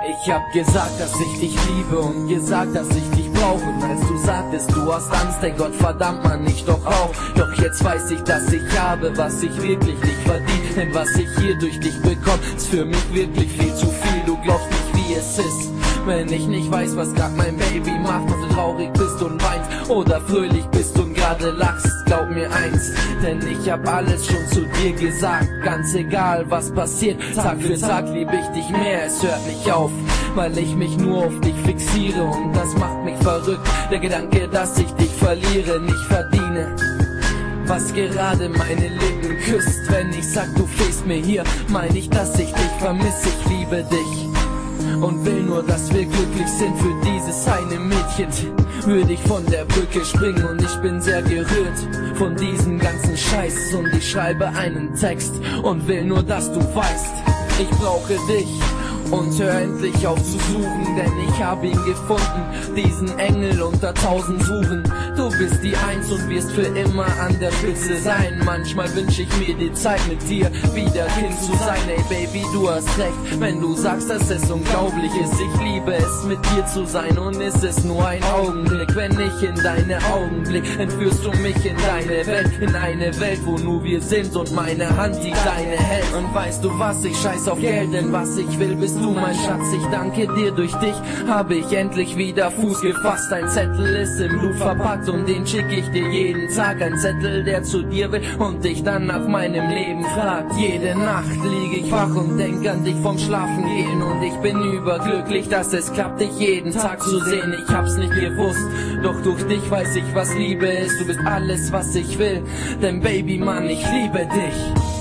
Ich hab gesagt, dass ich dich liebe und gesagt, dass ich dich brauche. Und als du sagtest, du hast Angst, ey Gott verdammt man, ich doch auch. Doch jetzt weiß ich, dass ich habe, was ich wirklich nicht verdiene. Denn was ich hier durch dich bekomme, ist für mich wirklich viel zu viel. Du glaubst nicht, wie es ist, wenn ich nicht weiß, was grad mein Baby macht. Ob du traurig bist und weinst oder fröhlich bist und gerade lachst. Glaub mir eins, denn ich hab alles schon zu dir gesagt. Ganz egal was passiert, Tag für Tag liebe ich dich mehr. Es hört nicht auf, weil ich mich nur auf dich fixiere. Und das macht mich verrückt, der Gedanke, dass ich dich verliere, nicht verdiene. Was gerade meine Lippen küsst, wenn ich sag, du fehlst mir hier, mein ich, dass ich dich vermisse, ich liebe dich. Und will nur, dass wir glücklich sind für dieses eine Mädchen. Würde ich von der Brücke springen und ich bin sehr gerührt von diesem ganzen Scheiß. Und ich schreibe einen Text und will nur, dass du weißt, ich brauche dich. Und hör endlich auf zu suchen, denn ich habe ihn gefunden, diesen Engel unter 1000 Suchen. Du bist die Eins und wirst für immer an der Spitze sein. Manchmal wünsch ich mir die Zeit mit dir wieder Kind zu sein. Ey Baby, du hast recht, wenn du sagst, dass es unglaublich ist. Ich liebe es, mit dir zu sein und ist es nur ein Augenblick. Wenn ich in deine Augen blick, entführst du mich in deine Welt. In eine Welt, wo nur wir sind und meine Hand die deine hält. Und weißt du was, ich scheiß auf Geld, denn was ich will, bist du mein Schatz. Ich danke dir, durch dich habe ich endlich wieder Fuß gefasst. Ein Zettel ist im Blut verpackt und den schick ich dir jeden Tag. Ein Zettel, der zu dir will und dich dann nach meinem Leben fragt. Jede Nacht liege ich wach und denk an dich vom Schlafen gehen. Und ich bin überglücklich, dass es klappt, dich jeden Tag zu sehen. Ich hab's nicht gewusst, doch durch dich weiß ich, was Liebe ist. Du bist alles, was ich will, denn Baby Mann, ich liebe dich.